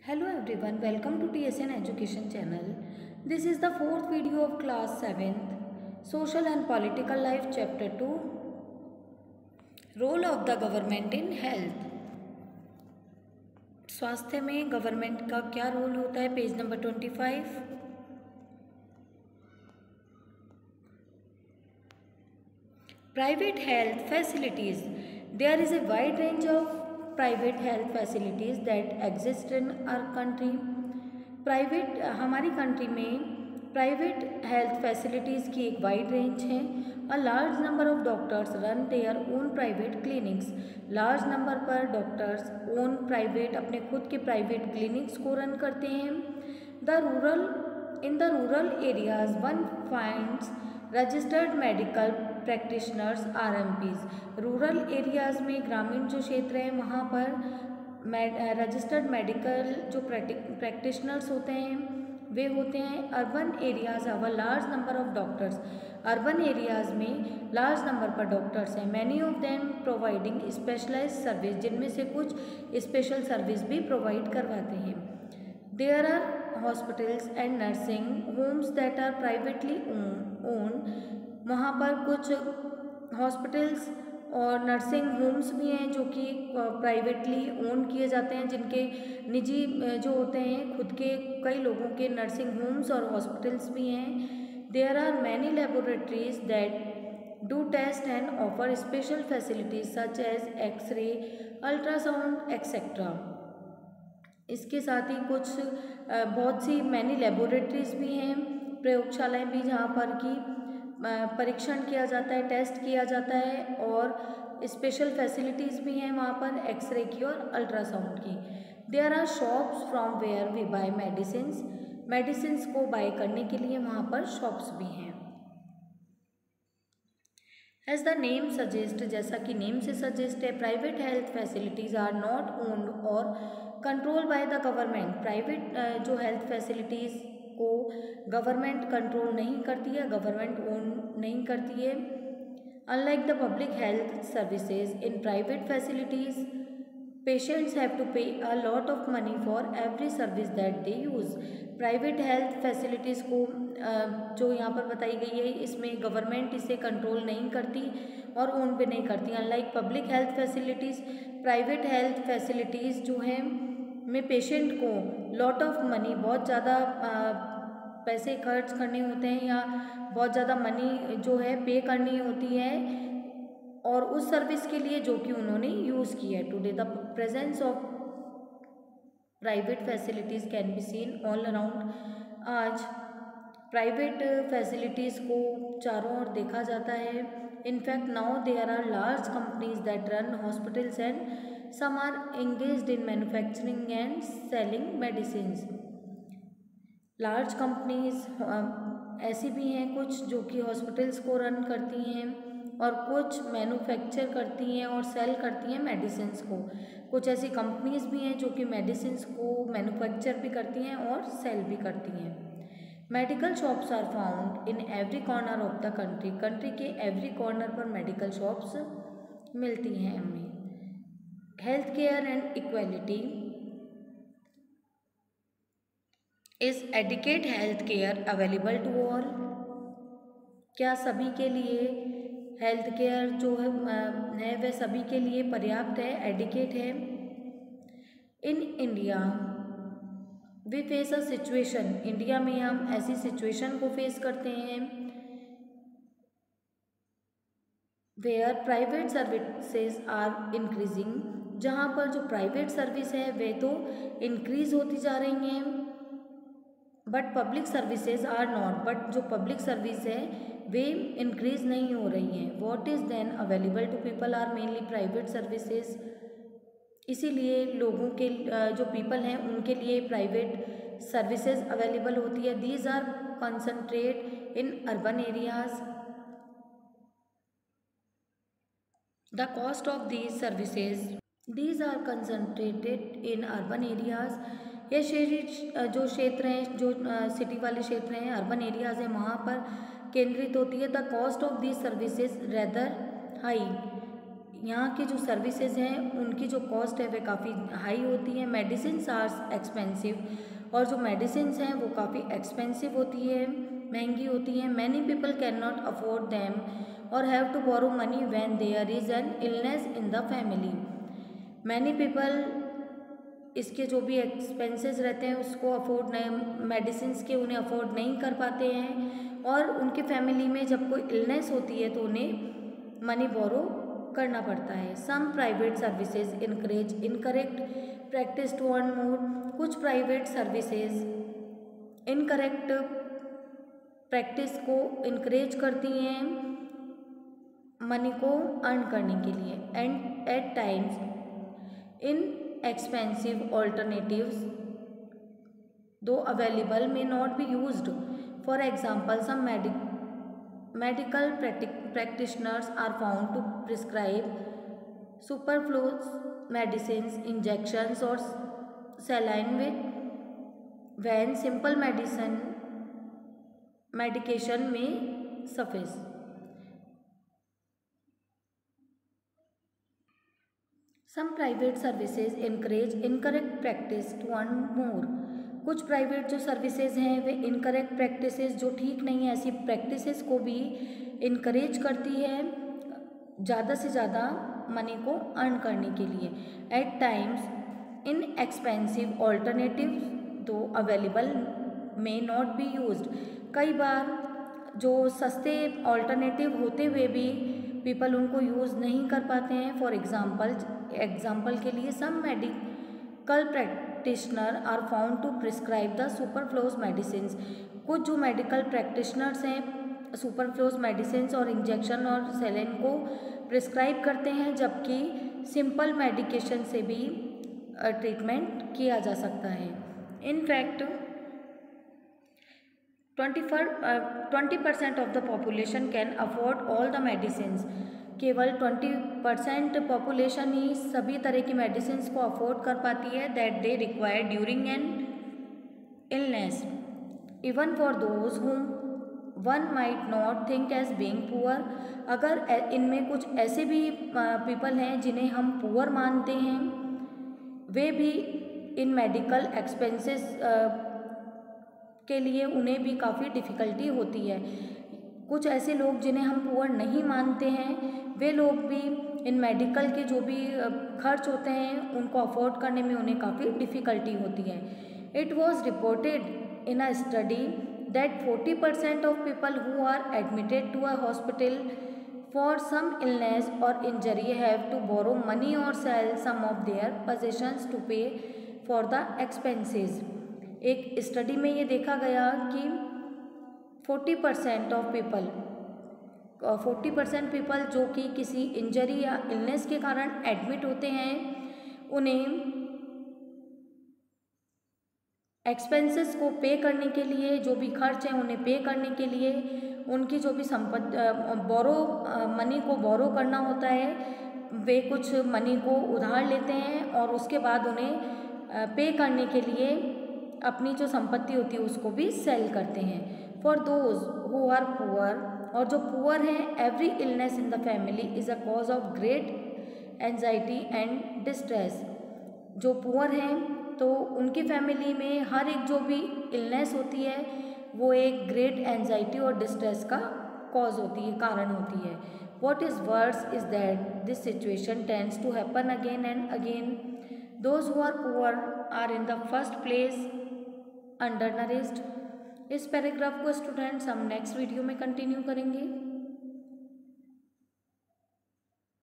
Hello everyone, welcome to TSN Education channel. This is the fourth video of class 7th, Social and Political Life chapter 2, Role of the Government in Health. स्वास्थ्य में government का क्या role होता है, page number 25. Private health facilities. There is a wide range of private health facilities that exist in our country. हमारी country में private health facilities की एक वाइड रेंज है. अ large number of doctors run their own private clinics. Large number पर doctors own private अपने खुद के private clinics को रन करते हैं. In the rural areas one finds registered medical practitioners RMPs. Rural areas में ग्रामीण जो क्षेत्र हैं वहाँ पर रजिस्टर्ड मेडिकल जो प्रैक्टिशनर्स होते हैं वे होते हैं. Urban areas have a large number of doctors. Urban areas में लार्ज नंबर पर डॉक्टर्स हैं. Many of them providing specialised service, जिनमें से कुछ स्पेशल सर्विस भी प्रोवाइड करवाते हैं. There are hospitals and nursing homes that are privately own. वहाँ पर कुछ हॉस्पिटल्स और नर्सिंग होम्स भी हैं जो कि प्राइवेटली ओन किए जाते हैं, जिनके निजी जो होते हैं खुद के कई लोगों के नर्सिंग होम्स और हॉस्पिटल्स भी हैं. There are many laboratories that do test and offer special facilities such as x-ray, ultrasound etcetera. इसके साथ ही कुछ बहुत सी मैनी लेबोरेटरीज भी हैं, प्रयोगशालाएं भी, जहाँ पर कि परीक्षण किया जाता है, टेस्ट किया जाता है, और स्पेशल फैसिलिटीज़ भी हैं वहाँ पर एक्सरे की और अल्ट्रासाउंड की. There are shops from where we buy medicines को बाय करने के लिए वहाँ पर शॉप्स भी हैं. एज द नेम सजेस्ट, जैसा कि नेम से सजेस्ट है, private health facilities are not owned और control by the government. Private जो हेल्थ फैसिलिटीज़ को गवर्नमेंट कंट्रोल नहीं करती है, गवर्नमेंट ओन नहीं करती है. Unlike the public health services in private facilities, patients have to pay a lot of money for every service that they use. Private health facilities को जो यहाँ पर बताई गई है, इसमें गवर्नमेंट इसे कंट्रोल नहीं करती और ओन भी नहीं करती. Unlike public health facilities, private health facilities जो हैं में पेशेंट को लॉट ऑफ मनी, बहुत ज़्यादा पैसे खर्च करने होते हैं या बहुत ज़्यादा मनी जो है पे करनी होती है और उस सर्विस के लिए जो कि उन्होंने यूज़ की है. Today the presence of private facilities can be seen all around. आज प्राइवेट फैसिलिटीज़ को चारों ओर देखा जाता है. In fact now there are large companies that run hospitals and some are engaged in manufacturing and selling medicines. Large companies ऐसी भी हैं कुछ जो कि हॉस्पिटल्स को रन करती हैं और कुछ मैन्युफैक्चर करती हैं और सेल करती हैं मेडिसिन्स को. कुछ ऐसी कंपनीज भी हैं जो कि मेडिसिन्स को मैन्युफैक्चर भी करती हैं और सेल भी करती हैं. Medical shops are found in every corner of the country. Country के एवरी कॉर्नर पर मेडिकल शॉप्स मिलती हैं हमें. Health care and equality. Is adequate health care available to all. क्या सभी के लिए हेल्थ केयर जो है वह सभी के लिए पर्याप्त है, एडिकेट है. In India we face a situation. India में हम ऐसी सिचुएशन को फेस करते हैं where private services are increasing. जहाँ पर जो प्राइवेट सर्विस है वे तो इंक्रीज होती जा रही हैं, but public services are not. But जो पब्लिक सर्विस है वे इंक्रीज नहीं हो रही हैं. What is then available to people are mainly private services. इसीलिए लोगों के जो पीपल हैं उनके लिए प्राइवेट सर्विसेज अवेलेबल होती है. These are concentrate in urban areas. The cost of these services, These are concentrated in urban areas. ये शहरी जो क्षेत्र हैं, जो सिटी वाले क्षेत्र हैं, अर्बन एरियाज हैं, वहाँ पर केंद्रित होती है. The cost of these services rather high. यहाँ की जो सर्विसेज हैं उनकी जो कॉस्ट है वे काफ़ी हाई होती है। मेडिसिन आर एक्सपेंसिव, और जो मेडिसिन हैं वो काफ़ी एक्सपेंसिव होती है, महंगी होती है। Many people can not afford them और have to borrow money when there is an illness in the family. Many people इसके जो भी एक्सपेंसेस रहते हैं उसको अफोर्ड नहीं, मेडिसिन के उन्हें अफोर्ड नहीं कर पाते हैं, और उनके फैमिली में जब कोई इलनेस होती है तो उन्हें मनी बोरो करना पड़ता है। Some private services encourage incorrect practice to earn more. कुछ प्राइवेट सर्विसेज इनकरेक्ट प्रैक्टिस को इनकरेज करती हैं मनी को अर्न करने के लिए। And at times in expensive alternatives though available may not be used. For example, some medical practitioners are found to prescribe superfluous medicines, injections or saline with when simple medication may suffice. Some private services encourage incorrect practice to earn more. कुछ private जो services हैं वे incorrect practices, जो ठीक नहीं है ऐसी practices को भी इनकरेज करती है ज़्यादा से ज़्यादा मनी को अर्न करने के लिए। At times inexpensive alternative though available may not be used. कई बार जो सस्ते ऑल्टरनेटिव होते हुए भी पीपल उनको यूज़ नहीं कर पाते हैं। फॉर एग्जाम्पल के लिए some medical practitioner are found to prescribe the superfluous medicine. कुछ जो मेडिकल प्रैक्टिशनर्स हैं सुपरफ्लोज मेडिसिन और इंजेक्शन और सेलिन को प्रिस्क्राइब करते हैं, जबकि सिंपल मेडिकेशन से भी ट्रीटमेंट किया जा सकता है। In fact 20% of the population can afford all the medicine. केवल 20% पॉपुलेशन ही सभी तरह की मेडिसिन को अफोर्ड कर पाती है that they require during an illness, even for those whom one might not think as being poor. अगर इनमें कुछ ऐसे भी पीपल हैं जिन्हें हम पुअर मानते हैं, वे भी इन मेडिकल एक्सपेंसेस के लिए उन्हें भी काफ़ी डिफ़िकल्टी होती है। कुछ ऐसे लोग जिन्हें हम पुअर नहीं मानते हैं, वे लोग भी इन मेडिकल के जो भी खर्च होते हैं उनको अफोर्ड करने में उन्हें काफ़ी डिफ़िकल्टी होती है। It was reported in a study that 40% of people who are admitted to a hospital for some illness और injury have to borrow money और sell some of their possessions to pay for the expenses. एक study में ये देखा गया कि 40% people जो कि किसी इंजरी या इलनेस के कारण एडमिट होते हैं, उन्हें एक्सपेंसेस को पे करने के लिए, जो भी खर्च हैं उन्हें पे करने के लिए उनकी जो भी मनी को बोरो करना होता है, वे कुछ मनी को उधार लेते हैं और उसके बाद उन्हें पे करने के लिए अपनी जो संपत्ति होती है उसको भी सेल करते हैं। For those who are poor, और जो पुअर हैं, every illness in the family is a cause of great anxiety and distress. जो पुअर हैं तो उनकी फैमिली में हर एक जो भी इलनेस होती है वो एक ग्रेट एंजाइटी और डिस्ट्रेस का कॉज होती है, कारण होती है। What is worse is that this situation tends to happen again and again. Those who are poor are in the first place undernourished. इस पैराग्राफ को स्टूडेंट्स हम नेक्स्ट वीडियो में कंटिन्यू करेंगे।